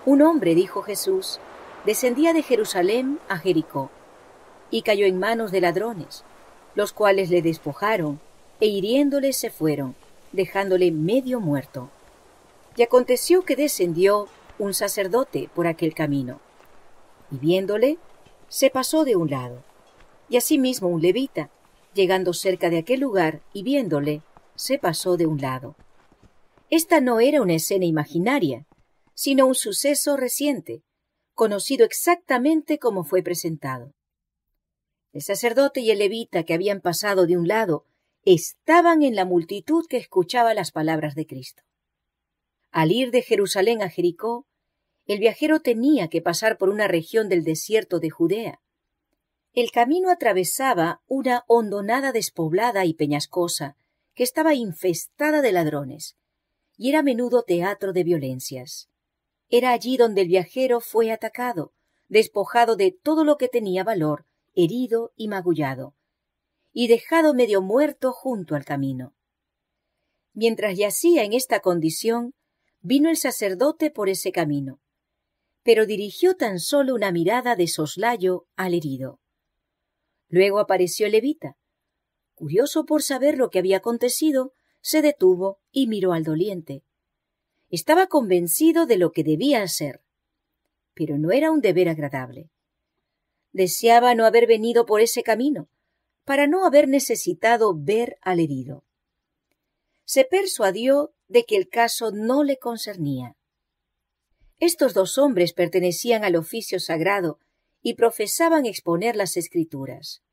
Un hombre, dijo Jesús, descendía de Jerusalén a Jericó, y cayó en manos de ladrones, los cuales le despojaron, e hiriéndole se fueron, dejándole medio muerto. Y aconteció que descendió un sacerdote por aquel camino, y viéndole, se pasó de un lado. Y asimismo un levita, llegando cerca de aquel lugar y viéndole, se pasó de un lado. Esta no era una escena imaginaria, sino un suceso reciente, conocido exactamente como fue presentado. El sacerdote y el levita que habían pasado de un lado estaban en la multitud que escuchaba las palabras de Cristo. Al ir de Jerusalén a Jericó, el viajero tenía que pasar por una región del desierto de Judea. El camino atravesaba una hondonada despoblada y peñascosa que estaba infestada de ladrones, y era a menudo teatro de violencias. Era allí donde el viajero fue atacado, despojado de todo lo que tenía valor, herido y magullado, y dejado medio muerto junto al camino. Mientras yacía en esta condición, vino el sacerdote por ese camino, pero dirigió tan solo una mirada de soslayo al herido. Luego apareció el levita. Curioso por saber lo que había acontecido, se detuvo y miró al doliente. Estaba convencido de lo que debía hacer, pero no era un deber agradable. Deseaba no haber venido por ese camino, para no haber necesitado ver al herido. Se persuadió de que el caso no le concernía. Estos dos hombres pertenecían al oficio sagrado y profesaban exponer las Escrituras.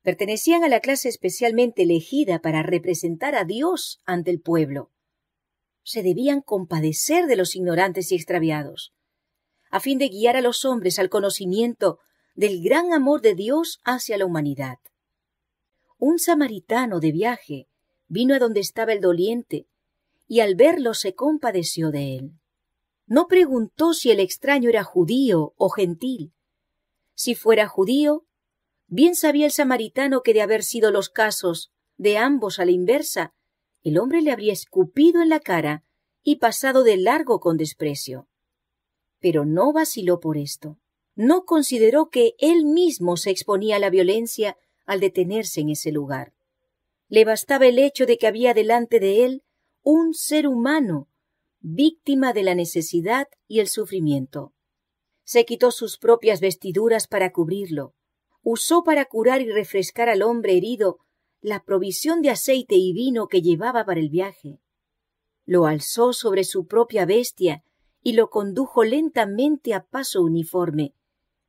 Pertenecían a la clase especialmente elegida para representar a Dios ante el pueblo. Se debían compadecer de los ignorantes y extraviados, a fin de guiar a los hombres al conocimiento del gran amor de Dios hacia la humanidad. Un samaritano de viaje vino a donde estaba el doliente y al verlo se compadeció de él. No preguntó si el extraño era judío o gentil. Si fuera judío, bien sabía el samaritano que de haber sido los casos de ambos a la inversa, el hombre le habría escupido en la cara y pasado de largo con desprecio. Pero no vaciló por esto. No consideró que él mismo se exponía a la violencia al detenerse en ese lugar. Le bastaba el hecho de que había delante de él un ser humano, víctima de la necesidad y el sufrimiento. Se quitó sus propias vestiduras para cubrirlo. Usó para curar y refrescar al hombre herido la provisión de aceite y vino que llevaba para el viaje. Lo alzó sobre su propia bestia y lo condujo lentamente a paso uniforme,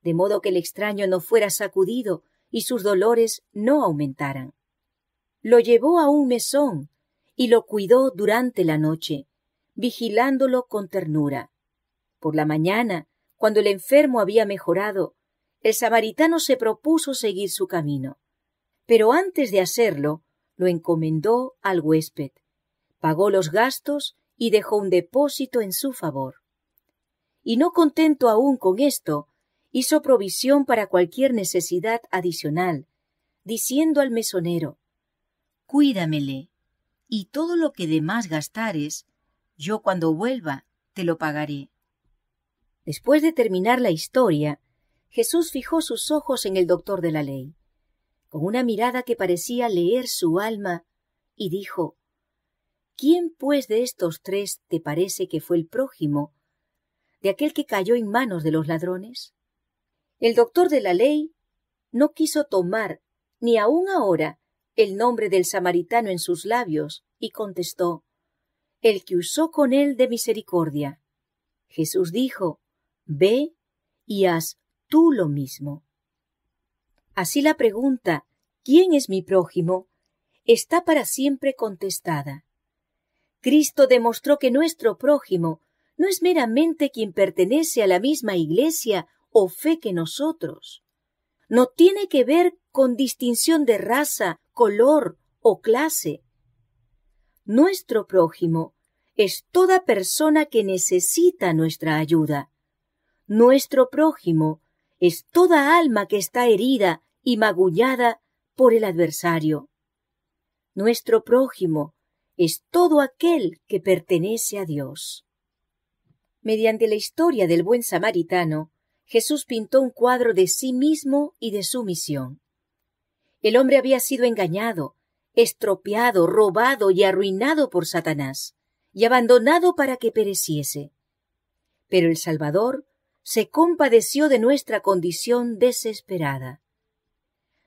de modo que el extraño no fuera sacudido y sus dolores no aumentaran. Lo llevó a un mesón y lo cuidó durante la noche, vigilándolo con ternura. Por la mañana, cuando el enfermo había mejorado, el samaritano se propuso seguir su camino. Pero antes de hacerlo, lo encomendó al huésped, pagó los gastos y dejó un depósito en su favor. Y no contento aún con esto, hizo provisión para cualquier necesidad adicional, diciendo al mesonero: «Cuídamele, y todo lo que de más gastares, yo cuando vuelva te lo pagaré». Después de terminar la historia, Jesús fijó sus ojos en el doctor de la ley, con una mirada que parecía leer su alma, y dijo: «¿Quién, pues, de estos tres te parece que fue el prójimo de aquel que cayó en manos de los ladrones?» El doctor de la ley no quiso tomar, ni aun ahora, el nombre del samaritano en sus labios, y contestó: «El que usó con él de misericordia». Jesús dijo: «Ve y haz tú lo mismo». Así la pregunta «¿Quién es mi prójimo?», está para siempre contestada. Cristo demostró que nuestro prójimo no es meramente quien pertenece a la misma iglesia o fe que nosotros. No tiene que ver con distinción de raza, color o clase. Nuestro prójimo es toda persona que necesita nuestra ayuda. Nuestro prójimo es toda alma que está herida y magullada por el adversario. Nuestro prójimo es todo aquel que pertenece a Dios. Mediante la historia del buen samaritano, Jesús pintó un cuadro de sí mismo y de su misión. El hombre había sido engañado, estropeado, robado y arruinado por Satanás, y abandonado para que pereciese. Pero el Salvador se compadeció de nuestra condición desesperada.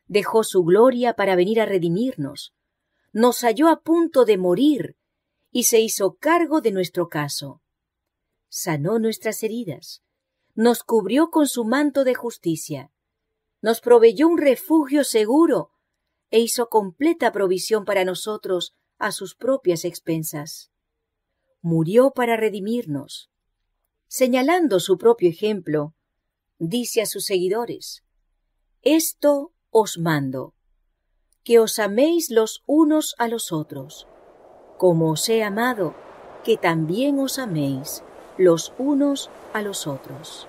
Dejó su gloria para venir a redimirnos, nos halló a punto de morir y se hizo cargo de nuestro caso. Sanó nuestras heridas, nos cubrió con su manto de justicia, nos proveyó un refugio seguro e hizo completa provisión para nosotros a sus propias expensas. Murió para redimirnos. Señalando su propio ejemplo, dice a sus seguidores: «Esto os mando, que os améis los unos a los otros. Como os he amado, que también os améis los unos a los otros».